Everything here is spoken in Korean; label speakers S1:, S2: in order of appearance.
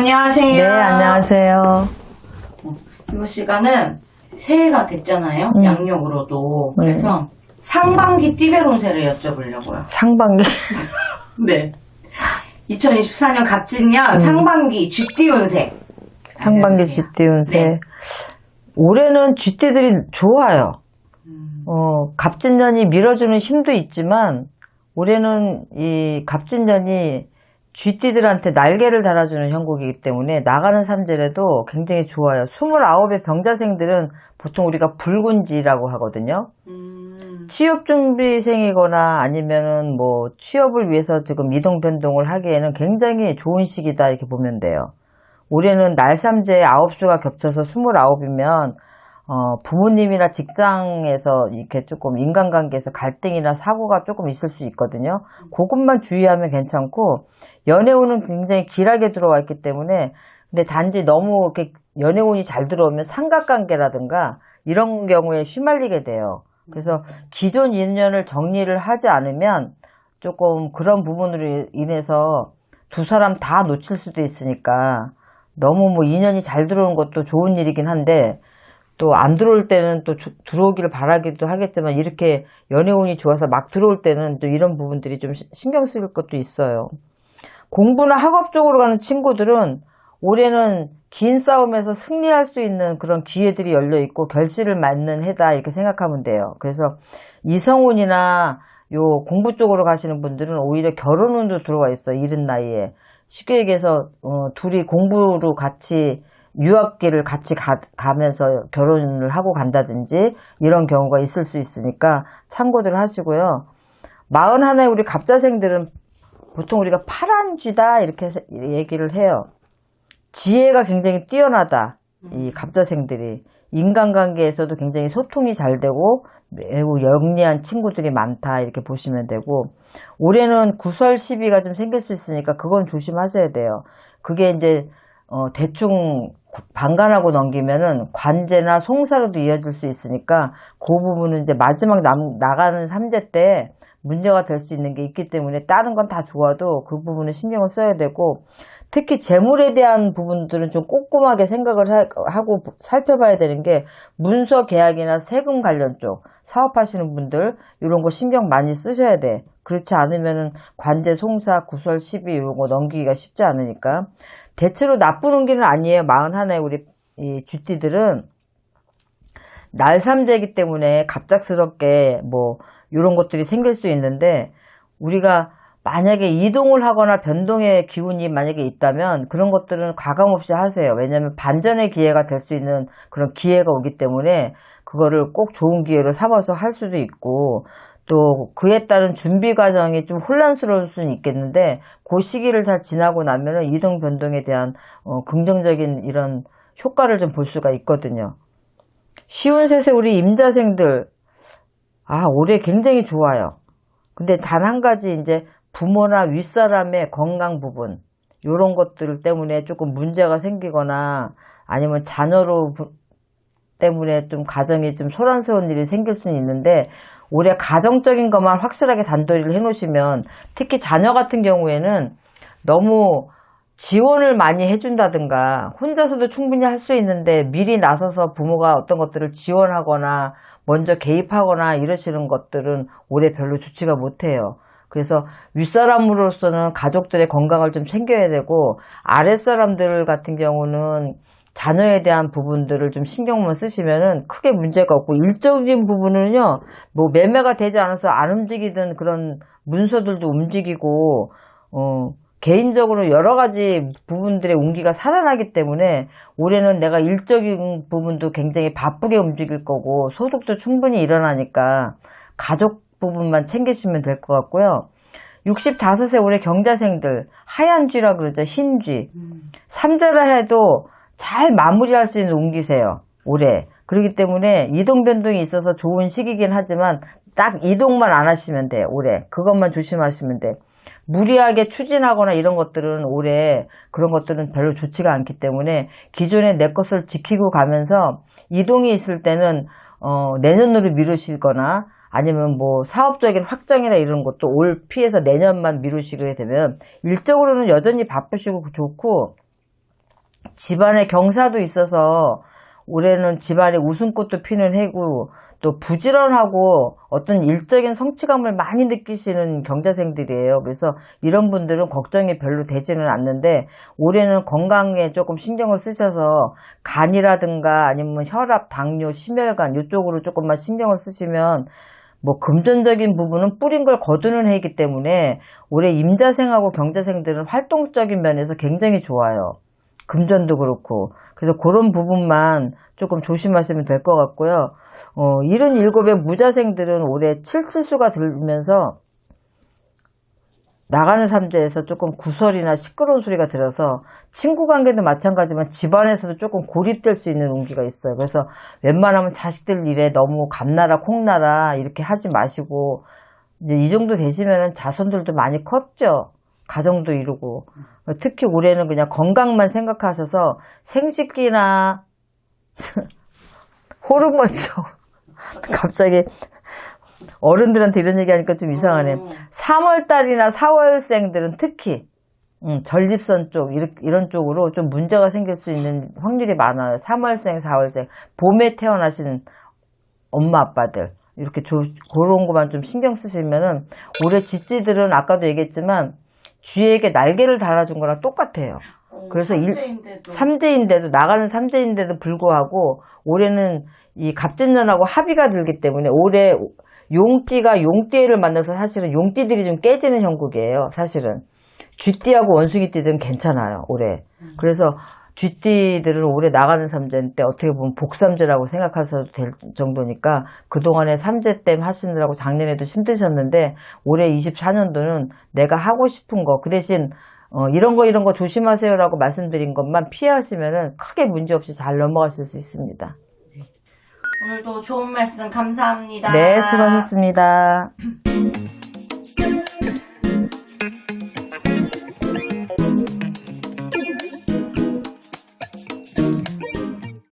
S1: 안녕하세요.
S2: 네, 안녕하세요.
S1: 이번 시간은 새해가 됐잖아요. 양력으로도. 그래서 상반기 띠베론세를 여쭤보려고요.
S2: 상반기.
S1: 네. 2024년 갑진년 상반기 쥐띠운세.
S2: 상반기 쥐띠운세.
S1: 네.
S2: 올해는 쥐띠들이 좋아요. 갑진년이 밀어주는 힘도 있지만 올해는 이 갑진년이 쥐띠들한테 날개를 달아주는 형국이기 때문에 나가는 삼재래도 굉장히 좋아요. 29의 병자생들은 보통 우리가 붉은지라고 하거든요. 취업준비생이거나 아니면은 뭐 취업을 위해서 지금 이동 변동을 하기에는 굉장히 좋은 시기다 이렇게 보면 돼요. 올해는 날삼재 9수가 겹쳐서 29이면 부모님이나 직장에서 이렇게 조금 인간관계에서 갈등이나 사고가 조금 있을 수 있거든요. 그것만 주의하면 괜찮고, 연애운은 굉장히 길하게 들어와 있기 때문에, 근데 단지 너무 이렇게 연애운이 잘 들어오면 삼각관계라든가 이런 경우에 휘말리게 돼요. 그래서 기존 인연을 정리를 하지 않으면 조금 그런 부분으로 인해서 두 사람 다 놓칠 수도 있으니까 너무 뭐 인연이 잘 들어오는 것도 좋은 일이긴 한데, 또 안 들어올 때는 또 들어오기를 바라기도 하겠지만 이렇게 연애운이 좋아서 막 들어올 때는 또 이런 부분들이 좀 신경 쓸 것도 있어요. 공부나 학업 쪽으로 가는 친구들은 올해는 긴 싸움에서 승리할 수 있는 그런 기회들이 열려 있고 결실을 맺는 해다 이렇게 생각하면 돼요. 그래서 이성운이나 요 공부 쪽으로 가시는 분들은 오히려 결혼운도 들어와 있어요. 이른 나이에. 쉽게 얘기해서 둘이 공부로 같이 유학기를 같이 가면서 결혼을 하고 간다든지 이런 경우가 있을 수 있으니까 참고들 하시고요. 41의 우리 갑자생들은 보통 우리가 파란 쥐다 이렇게 얘기를 해요. 지혜가 굉장히 뛰어나다. 이 갑자생들이. 인간관계에서도 굉장히 소통이 잘 되고 매우 영리한 친구들이 많다 이렇게 보시면 되고, 올해는 구설 시비가 좀 생길 수 있으니까 그건 조심하셔야 돼요. 그게 이제 대충 방관하고 넘기면은 관제나 송사로도 이어질 수 있으니까 그 부분은 이제 마지막 나가는 삼재 때 문제가 될 수 있는 게 있기 때문에 다른 건 다 좋아도 그 부분은 신경을 써야 되고, 특히 재물에 대한 부분들은 좀 꼼꼼하게 생각을 하고 살펴봐야 되는 게 문서 계약이나 세금 관련 쪽 사업하시는 분들 이런 거 신경 많이 쓰셔야 돼. 그렇지 않으면은 관제, 송사, 구설, 시비 이런 거 넘기기가 쉽지 않으니까. 대체로 나쁜 운기는 아니에요. 41의 우리 이 쥐띠들은 날삼재이기 때문에 갑작스럽게 뭐 이런 것들이 생길 수 있는데, 우리가 만약에 이동을 하거나 변동의 기운이 만약에 있다면 그런 것들은 과감없이 하세요. 왜냐하면 반전의 기회가 될 수 있는 그런 기회가 오기 때문에 그거를 꼭 좋은 기회로 삼아서 할 수도 있고, 또 그에 따른 준비 과정이 좀 혼란스러울 수는 있겠는데 그 시기를 잘 지나고 나면은 이동 변동에 대한 긍정적인 이런 효과를 좀 볼 수가 있거든요. 쉬운 셋의 우리 임자생들, 올해 굉장히 좋아요. 근데 단 한 가지 이제 부모나 윗사람의 건강 부분 이런 것들 때문에 조금 문제가 생기거나 아니면 자녀로 때문에 좀 가정이 좀 소란스러운 일이 생길 수는 있는데, 올해 가정적인 것만 확실하게 단도리를 해놓으시면, 특히 자녀 같은 경우에는 너무 지원을 많이 해준다든가 혼자서도 충분히 할 수 있는데 미리 나서서 부모가 어떤 것들을 지원하거나 먼저 개입하거나 이러시는 것들은 올해 별로 좋지가 못해요. 그래서 윗사람으로서는 가족들의 건강을 좀 챙겨야 되고, 아랫사람들 같은 경우는 자녀에 대한 부분들을 좀 신경만 쓰시면은 크게 문제가 없고, 일적인 부분은요, 뭐 매매가 되지 않아서 안 움직이던 그런 문서들도 움직이고, 개인적으로 여러 가지 부분들의 운기가 살아나기 때문에 올해는 내가 일적인 부분도 굉장히 바쁘게 움직일 거고, 소득도 충분히 일어나니까 가족 부분만 챙기시면 될 것 같고요. 65세 올해 경자생들, 하얀 쥐라 그러죠. 흰 쥐. 삼재라 해도 잘 마무리할 수 있는 운기세요. 올해. 그렇기 때문에 이동 변동이 있어서 좋은 시기긴 하지만 딱 이동만 안 하시면 돼. 올해. 그것만 조심하시면 돼. 무리하게 추진하거나 이런 것들은 올해 그런 것들은 별로 좋지가 않기 때문에 기존에 내 것을 지키고 가면서 이동이 있을 때는 내년으로 미루시거나 아니면 뭐 사업적인 확장이나 이런 것도 올 피해서 내년만 미루시게 되면 일적으로는 여전히 바쁘시고 좋고, 집안에 경사도 있어서 올해는 집안에 웃음꽃도 피는 해고 또 부지런하고 어떤 일적인 성취감을 많이 느끼시는 경자생들이에요. 그래서 이런 분들은 걱정이 별로 되지는 않는데 올해는 건강에 조금 신경을 쓰셔서 간이라든가 아니면 혈압, 당뇨, 심혈관 이쪽으로 조금만 신경을 쓰시면 뭐 금전적인 부분은 뿌린 걸 거두는 해이기 때문에 올해 임자생하고 경자생들은 활동적인 면에서 굉장히 좋아요. 금전도 그렇고. 그래서 그런 부분만 조금 조심하시면 될 것 같고요. 77의 무자생들은 올해 칠칠수가 들면서 나가는 삼재에서 조금 구설이나 시끄러운 소리가 들어서 친구 관계도 마찬가지지만 집안에서도 조금 고립될 수 있는 운기가 있어요. 그래서 웬만하면 자식들 일에 너무 감나라 콩나라 이렇게 하지 마시고 이제 이 정도 되시면은 자손들도 많이 컸죠. 가정도 이루고. 특히 올해는 그냥 건강만 생각하셔서 생식기나 호르몬 쪽 갑자기 어른들한테 이런 얘기하니까 좀 이상하네. 3월달이나 4월생들은 특히 전립선 쪽 이런 쪽으로 좀 문제가 생길 수 있는 확률이 많아요. 3월생, 4월생 봄에 태어나신 엄마 아빠들 이렇게 그런 것만 좀 신경 쓰시면은 올해 쥐띠들은 아까도 얘기했지만 쥐에게 날개를 달아준 거랑 똑같아요. 그래서 삼재인데도 나가는 삼재인데도 불구하고 올해는 이 갑진년하고 합의가 들기 때문에 올해 용띠가 용띠를 만나서 사실은 용띠들이 좀 깨지는 형국이에요. 사실은 쥐띠하고 원숭이띠들은 괜찮아요. 올해. 그래서 쥐띠들은 올해 나가는 삼재 때 어떻게 보면 복삼재라고 생각하셔도 될 정도니까 그동안에 삼재 땜 하시느라고 작년에도 힘드셨는데 올해 24년도는 내가 하고 싶은 거 그 대신 이런 거 조심하세요라고 말씀드린 것만 피하시면은 크게 문제없이 잘 넘어가실 수 있습니다.
S1: 오늘도 좋은 말씀 감사합니다.
S2: 네, 수고하셨습니다.